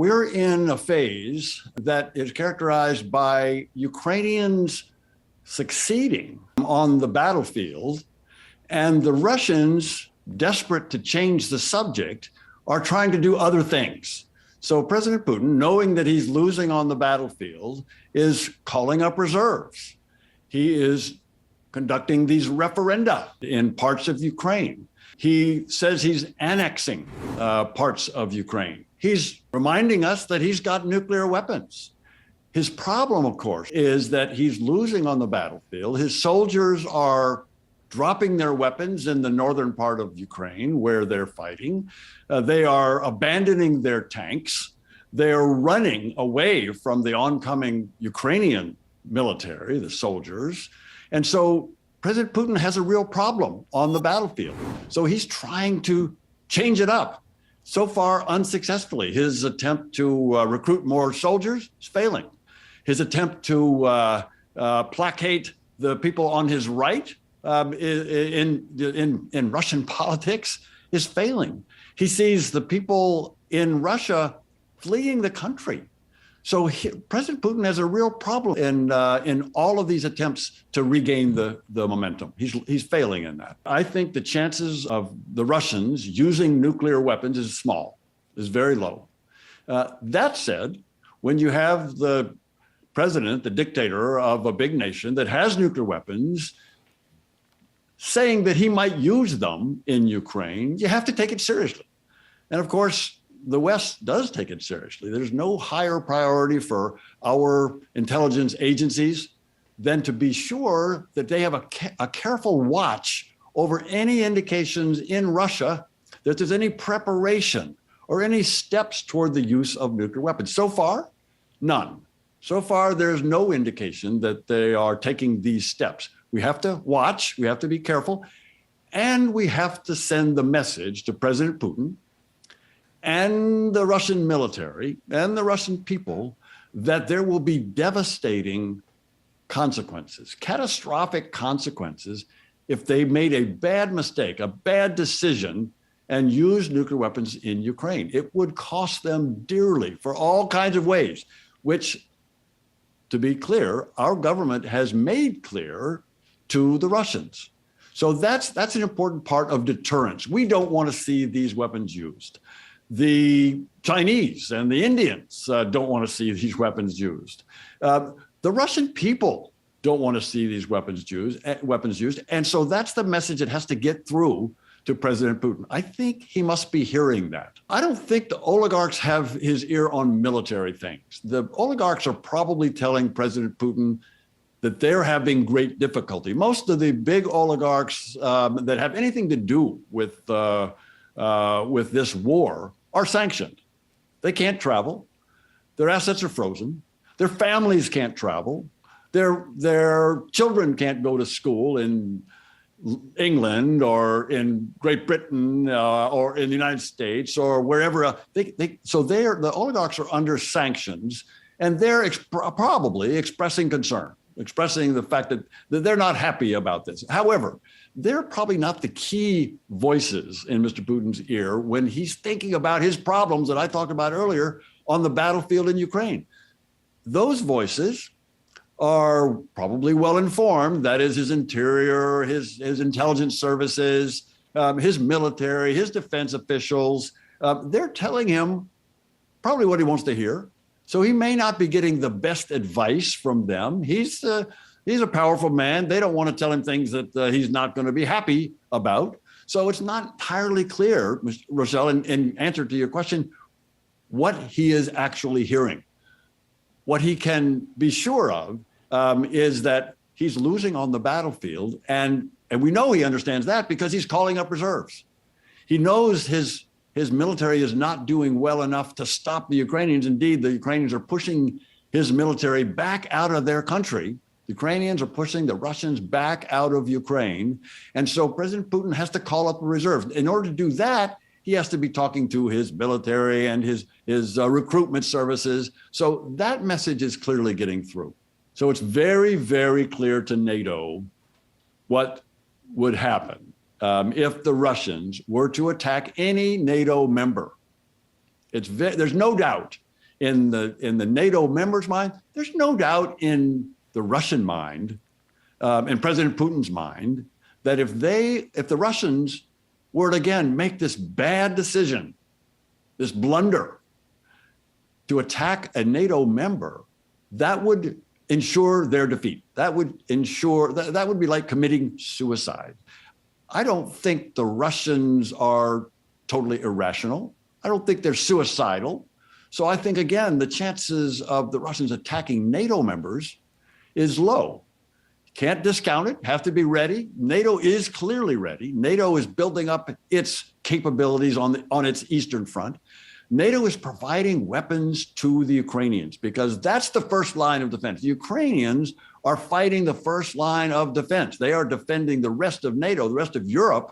we're in a phase that is characterized by Ukrainians succeeding on the battlefield, and the Russians, desperate to change the subject, are trying to do other things. So President Putin, knowing that he's losing on the battlefield, is calling up reserves. He is conducting these referenda in parts of Ukraine. He says he's annexing parts of Ukraine. He's reminding us that he's got nuclear weapons. His problem, of course, is that he's losing on the battlefield. His soldiers are dropping their weapons in the northern part of Ukraine where they're fighting. They are abandoning their tanks. They are running away from the oncoming Ukrainian military, the soldiers. And so President Putin has a real problem on the battlefield. So he's trying to change it up. So far, unsuccessfully. His attempt to recruit more soldiers is failing. His attempt to placate the people on his right in Russian politics is failing. He sees the people in Russia fleeing the country. So President Putin has a real problem in all of these attempts to regain the momentum. He's failing in that. I think the chances of the Russians using nuclear weapons is small, is very low. That said, when you have the president, the dictator of a big nation that has nuclear weapons, saying that he might use them in Ukraine, you have to take it seriously. And of course, the West does take it seriously. There's no higher priority for our intelligence agencies than to be sure that they have a careful watch over any indications in Russia that there's any preparation or any steps toward the use of nuclear weapons. So far, none. So far, there's no indication that they are taking these steps. We have to watch, we have to be careful, and we have to send the message to President Putin and the Russian military and the Russian people that there will be devastating consequences, catastrophic consequences, if they made a bad mistake, a bad decision, and used nuclear weapons in Ukraine. It would cost them dearly for all kinds of ways, which, to be clear, our government has made clear to the Russians. So that's an important part of deterrence. We don't want to see these weapons used. The Chinese and the Indians don't want to see these weapons used. The Russian people don't want to see these weapons used. And so that's the message that has to get through to President Putin. I think he must be hearing that. I don't think the oligarchs have his ear on military things. The oligarchs are probably telling President Putin that they're having great difficulty. Most of the big oligarchs that have anything to do with this war are sanctioned. They can't travel. Their assets are frozen. Their families can't travel. Their children can't go to school in England or in Great Britain or in the United States or wherever. The oligarchs are under sanctions, and they're probably expressing concern, expressing the fact that they're not happy about this. However, they're probably not the key voices in Mr. Putin's ear when he's thinking about his problems that I talked about earlier on the battlefield in Ukraine. Those voices are probably well informed. That is his interior, his intelligence services, his military, his defense officials. They're telling him probably what he wants to hear. So he may not be getting the best advice from them. He's a powerful man. They don't want to tell him things that he's not going to be happy about. So it's not entirely clear, Rochelle, in answer to your question, what he is actually hearing. What he can be sure of is that he's losing on the battlefield. And we know he understands that because he's calling up reserves. He knows his military is not doing well enough to stop the Ukrainians. Indeed, the Ukrainians are pushing his military back out of their country. The Ukrainians are pushing the Russians back out of Ukraine. And so President Putin has to call up a reserve. In order to do that, he has to be talking to his military and his recruitment services. So that message is clearly getting through. So it's very, very clear to NATO what would happen if the Russians were to attack any NATO member. There's no doubt in the NATO members' mind. There's no doubt in the Russian mind, and President Putin's mind, that if the Russians were to again make this bad decision, this blunder, to attack a NATO member, that would ensure their defeat. That would ensure that would be like committing suicide. I don't think the Russians are totally irrational. I don't think they're suicidal. So I think, again, the chances of the Russians attacking NATO members is low. Can't discount it, have to be ready. NATO is clearly ready. NATO is building up its capabilities on its eastern front. NATO is providing weapons to the Ukrainians because that's the first line of defense. The Ukrainians are fighting the first line of defense. They are defending the rest of NATO, the rest of Europe,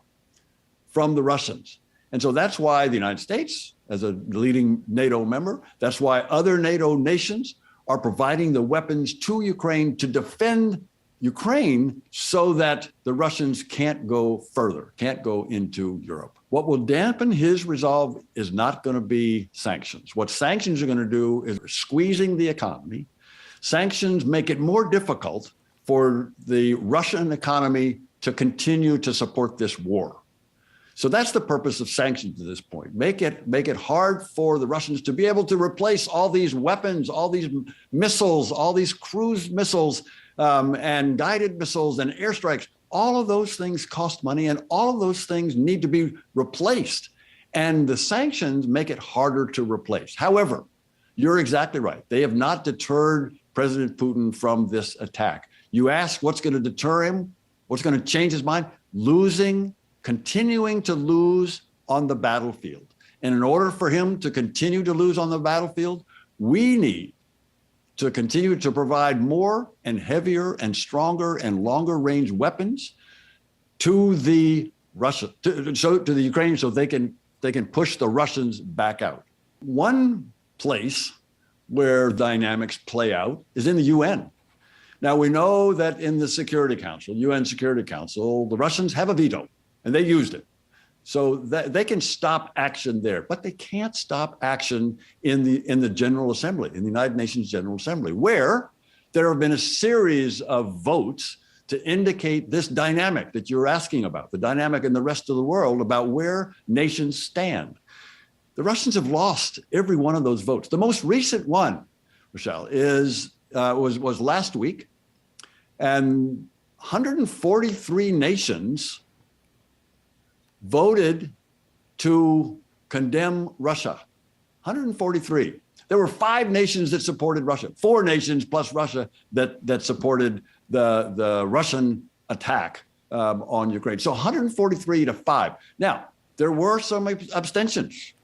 from the Russians. And so that's why the United States, as a leading NATO member, that's why other NATO nations are providing the weapons to Ukraine to defend Ukraine so that the Russians can't go further, can't go into Europe. What will dampen his resolve is not going to be sanctions. What sanctions are going to do is squeezing the economy. Sanctions make it more difficult for the Russian economy to continue to support this war. So that's the purpose of sanctions at this point. Make it hard for the Russians to be able to replace all these weapons, all these missiles, all these cruise missiles, and guided missiles and airstrikes. All of those things cost money, and all of those things need to be replaced. And the sanctions make it harder to replace. However, you're exactly right. They have not deterred President Putin from this attack. You ask what's going to deter him, what's going to change his mind? Continuing to lose on the battlefield. And in order for him to continue to lose on the battlefield, we need to continue to provide more and heavier and stronger and longer range weapons to the Ukrainians so they can push the Russians back out. One place where dynamics play out is in the UN. Now, we know that in the Security Council, UN Security Council, the Russians have a veto, and they used it. So that they can stop action there, but they can't stop action in the General Assembly, in the United Nations General Assembly, where there have been a series of votes to indicate this dynamic that you're asking about, the dynamic in the rest of the world about where nations stand. The Russians have lost every one of those votes. The most recent one, Rochelle, was last week, and 143 nations voted to condemn Russia. 143. There were 5 nations that supported Russia, 4 nations plus Russia that supported the Russian attack on Ukraine. So 143 to 5. Now, there were some abstentions.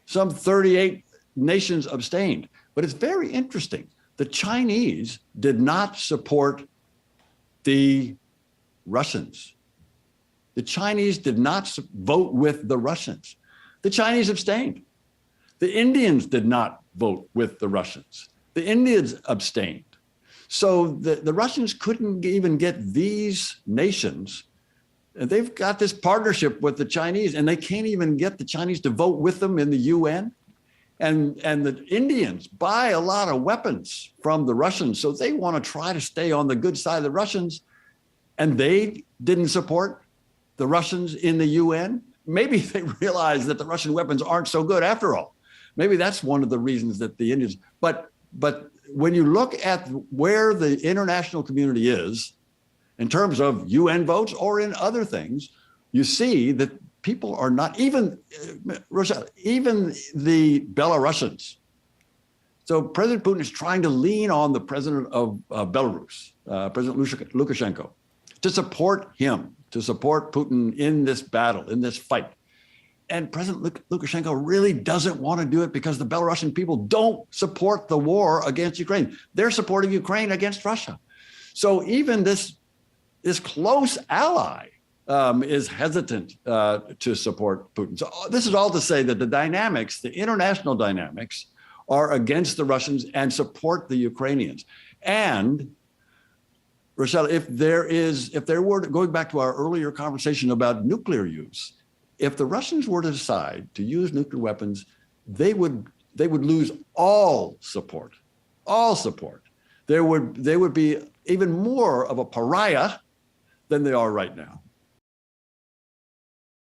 Some 38 nations abstained. But it's very interesting. The Chinese did not support the Russians. The Chinese did not vote with the Russians. The Chinese abstained. The Indians did not vote with the Russians. The Indians abstained. So the Russians couldn't even get these nations. And they've got this partnership with the Chinese, and they can't even get the Chinese to vote with them in the UN. And the Indians buy a lot of weapons from the Russians, so they want to try to stay on the good side of the Russians. And they didn't support the Russians in the UN. Maybe they realize that the Russian weapons aren't so good after all. Maybe that's one of the reasons that the Indians, but when you look at where the international community is in terms of UN votes or in other things, you see that people are not, even the Belarusians. So President Putin is trying to lean on the president of Belarus, President Lukashenko, to support him, to support Putin in this battle, in this fight. And President Lukashenko really doesn't want to do it because the Belarusian people don't support the war against Ukraine. They're supporting Ukraine against Russia. So even this close ally is hesitant to support Putin. So this is all to say that the dynamics, the international dynamics, are against the Russians and support the Ukrainians. And Rochelle, if there were, going back to our earlier conversation about nuclear use, if the Russians were to decide to use nuclear weapons, they would they would lose all support, all support. They would be even more of a pariah than they are right now.